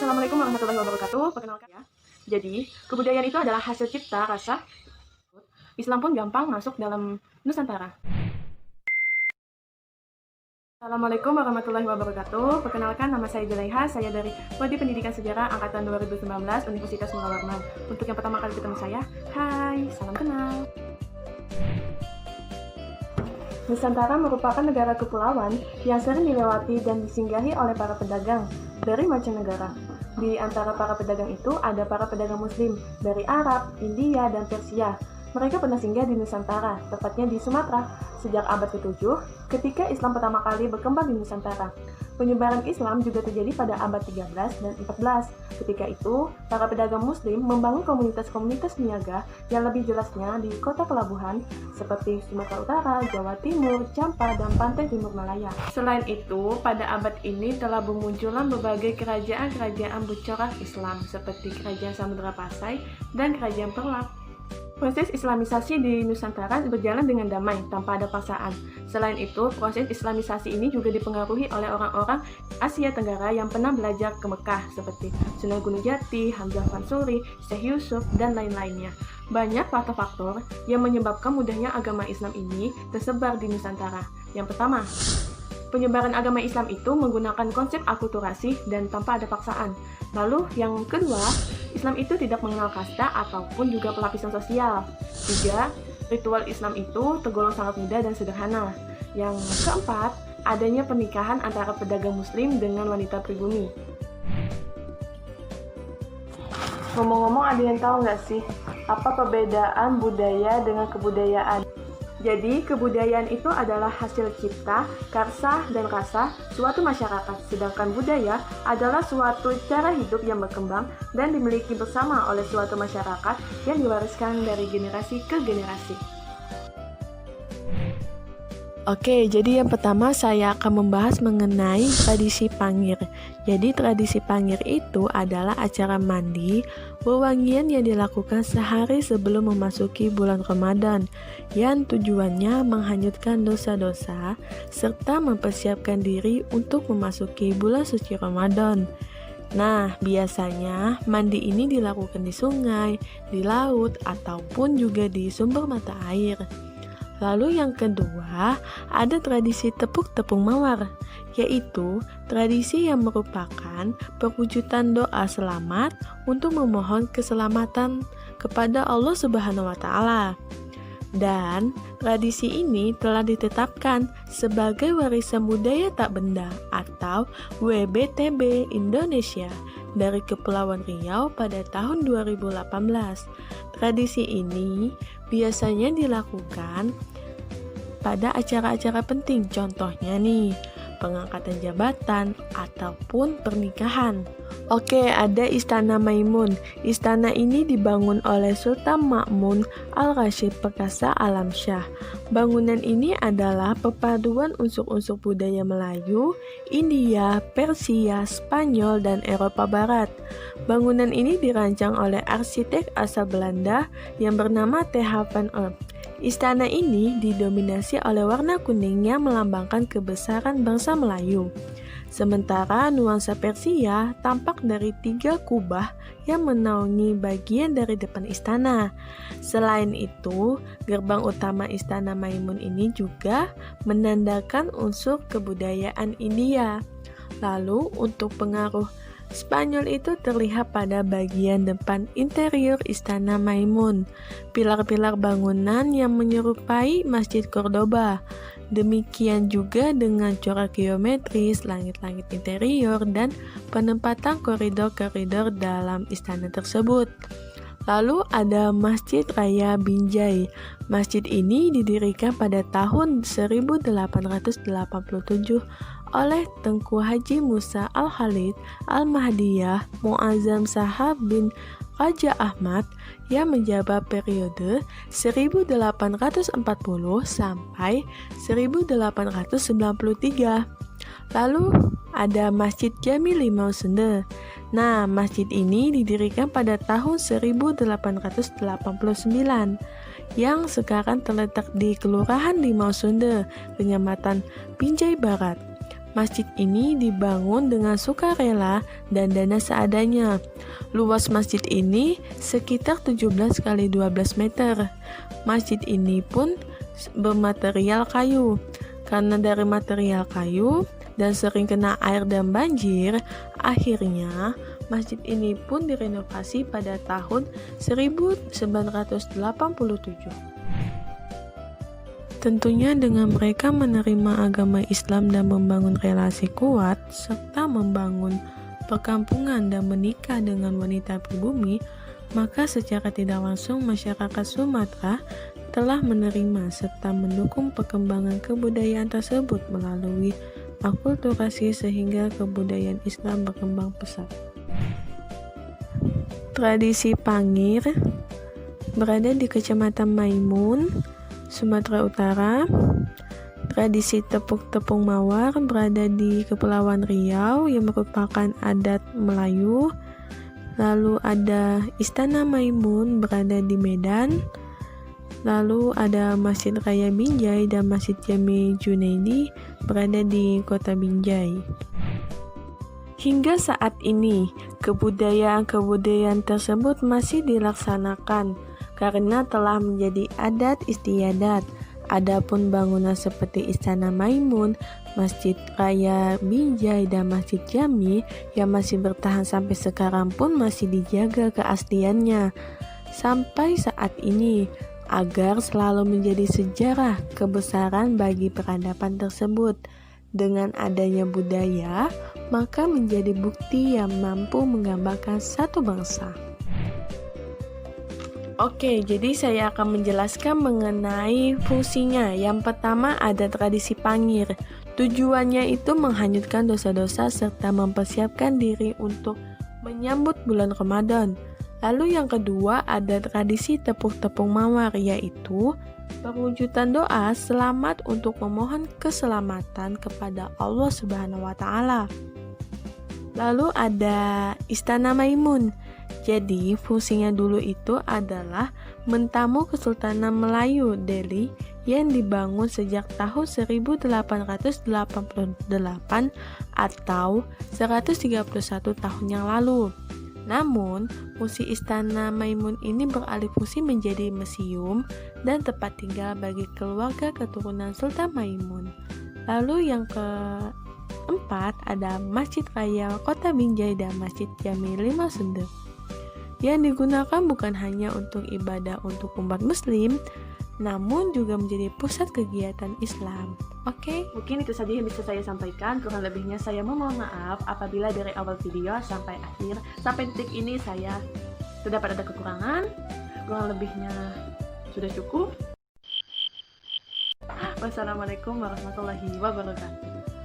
Assalamualaikum warahmatullahi wabarakatuh. Perkenalkan ya. Jadi, kebudayaan itu adalah hasil cipta rasa. Islam pun gampang masuk dalam Nusantara. Assalamualaikum warahmatullahi wabarakatuh. Perkenalkan, nama saya Jelaiha. Saya dari Prodi Pendidikan Sejarah Angkatan 2019 Universitas Munawarman. Untuk yang pertama kali ketemu saya, hai, salam kenal. Nusantara merupakan negara kepulauan yang sering dilewati dan disinggahi oleh para pedagang dari mancanegara. Di antara para pedagang itu ada para pedagang Muslim dari Arab, India, dan Persia. Mereka pernah singgah di Nusantara, tepatnya di Sumatera, sejak abad ke-7 ketika Islam pertama kali berkembang di Nusantara. Penyebaran Islam juga terjadi pada abad 13 dan 14. Ketika itu, para pedagang Muslim membangun komunitas-komunitas niaga yang lebih jelasnya di kota pelabuhan seperti Sumatera Utara, Jawa Timur, Jampa, dan Pantai Timur Malaya. Selain itu, pada abad ini telah bermunculan berbagai kerajaan-kerajaan bercorak Islam seperti Kerajaan Samudra Pasai dan Kerajaan Perlak. Proses Islamisasi di Nusantara berjalan dengan damai, tanpa ada paksaan. Selain itu, proses Islamisasi ini juga dipengaruhi oleh orang-orang Asia Tenggara yang pernah belajar ke Mekah, seperti Sunan Gunung Jati, Hamzah Fansuri, Syekh Yusuf, dan lain-lainnya. Banyak faktor-faktor yang menyebabkan mudahnya agama Islam ini tersebar di Nusantara. Yang pertama, penyebaran agama Islam itu menggunakan konsep akulturasi dan tanpa ada paksaan. Lalu yang kedua, Islam itu tidak mengenal kasta ataupun juga pelapisan sosial. 3. Ritual Islam itu tergolong sangat mudah dan sederhana. Yang keempat, adanya pernikahan antara pedagang Muslim dengan wanita pribumi. Ngomong-ngomong, ada yang tahu nggak sih apa perbedaan budaya dengan kebudayaan? Jadi, kebudayaan itu adalah hasil cipta, karsa, dan rasa suatu masyarakat. Sedangkan budaya adalah suatu cara hidup yang berkembang dan dimiliki bersama oleh suatu masyarakat yang diwariskan dari generasi ke generasi. Oke, jadi yang pertama saya akan membahas mengenai tradisi Pangir. Jadi tradisi Pangir itu adalah acara mandi wewangian yang dilakukan sehari sebelum memasuki bulan Ramadan, yang tujuannya menghanyutkan dosa-dosa serta mempersiapkan diri untuk memasuki bulan suci Ramadan. Nah, biasanya mandi ini dilakukan di sungai, di laut, ataupun juga di sumber mata air. Lalu yang kedua, ada tradisi tepuk-tepung mawar, yaitu tradisi yang merupakan perwujudan doa selamat untuk memohon keselamatan kepada Allah Subhanahu wa Ta'ala. Dan tradisi ini telah ditetapkan sebagai warisan budaya tak benda atau WBTB Indonesia dari Kepulauan Riau pada tahun 2018. Tradisi ini biasanya dilakukan pada acara-acara penting, contohnya nih, pengangkatan jabatan ataupun pernikahan. Oke, ada Istana Maimun. Istana ini dibangun oleh Sultan Ma'mun Al-Rashid Perkasa Alamsyah. Bangunan ini adalah perpaduan unsur-unsur budaya Melayu, India, Persia, Spanyol, dan Eropa Barat. Bangunan ini dirancang oleh arsitek asal Belanda yang bernama T.H. van Eert. Istana ini didominasi oleh warna kuning yang melambangkan kebesaran bangsa Melayu. Sementara nuansa Persia tampak dari 3 kubah yang menaungi bagian dari depan istana. Selain itu, gerbang utama Istana Maimun ini juga menandakan unsur kebudayaan India. Lalu untuk pengaruh Spanyol itu terlihat pada bagian depan interior Istana Maimun, pilar-pilar bangunan yang menyerupai Masjid Cordoba. Demikian juga dengan corak geometris, langit-langit interior, dan penempatan koridor-koridor dalam istana tersebut. Lalu ada Masjid Raya Binjai. Masjid ini didirikan pada tahun 1887 oleh Tengku Haji Musa Al-Khalid Al-Mahdiyah Muazzam Shahab bin Raja Ahmad yang menjabat periode 1840 sampai 1893. Lalu ada Masjid Jami Limau Sende. Nah, masjid ini didirikan pada tahun 1889 yang sekarang terletak di Kelurahan Limau Sende, Kecamatan Binjai Barat. Masjid ini dibangun dengan sukarela dan dana seadanya. Luas masjid ini sekitar 17 kali 12 meter. Masjid ini pun bermaterial kayu. Karena dari material kayu dan sering kena air dan banjir, akhirnya masjid ini pun direnovasi pada tahun 1987. Tentunya dengan mereka menerima agama Islam dan membangun relasi kuat, serta membangun perkampungan dan menikah dengan wanita pribumi, maka secara tidak langsung masyarakat Sumatera telah menerima serta mendukung perkembangan kebudayaan tersebut melalui akulturasi sehingga kebudayaan Islam berkembang pesat. Tradisi Pangir berada di Kecamatan Maimun, Sumatera Utara. Tradisi tepuk-tepung mawar berada di Kepulauan Riau yang merupakan adat Melayu. Lalu ada Istana Maimun berada di Medan. Lalu ada Masjid Raya Binjai dan Masjid Jami Junaidi berada di Kota Binjai. Hingga saat ini, kebudayaan tersebut masih dilaksanakan karena telah menjadi adat istiadat. Adapun bangunan seperti Istana Maimun, Masjid Raya Binjai dan Masjid Jami yang masih bertahan sampai sekarang pun masih dijaga keasliannya sampai saat ini agar selalu menjadi sejarah kebesaran bagi peradaban tersebut. Dengan adanya budaya, maka menjadi bukti yang mampu menggambarkan satu bangsa. Oke, jadi saya akan menjelaskan mengenai fungsinya. Yang pertama ada tradisi Pangir. Tujuannya itu menghanyutkan dosa-dosa serta mempersiapkan diri untuk menyambut bulan Ramadan. Lalu yang kedua ada tradisi tepuk-tepung mawar, yaitu perwujudan doa selamat untuk memohon keselamatan kepada Allah Subhanahu wa Ta'ala. Lalu ada Istana Maimun. Jadi fungsinya dulu itu adalah mentamu Kesultanan Melayu Delhi yang dibangun sejak tahun 1888 atau 131 tahun yang lalu. Namun, fungsi Istana Maimun ini beralih fungsi menjadi museum dan tempat tinggal bagi keluarga keturunan Sultan Maimun. Lalu yang keempat ada Masjid Raya Kota Binjai dan Masjid Jami Lima Sunda yang digunakan bukan hanya untuk ibadah untuk umat muslim, namun juga menjadi pusat kegiatan Islam. Oke, mungkin itu saja yang bisa saya sampaikan. Kurang lebihnya saya memohon maaf apabila dari awal video sampai akhir, sampai detik ini saya terdapat ada kekurangan. Kurang lebihnya sudah cukup. Wassalamualaikum warahmatullahi wabarakatuh.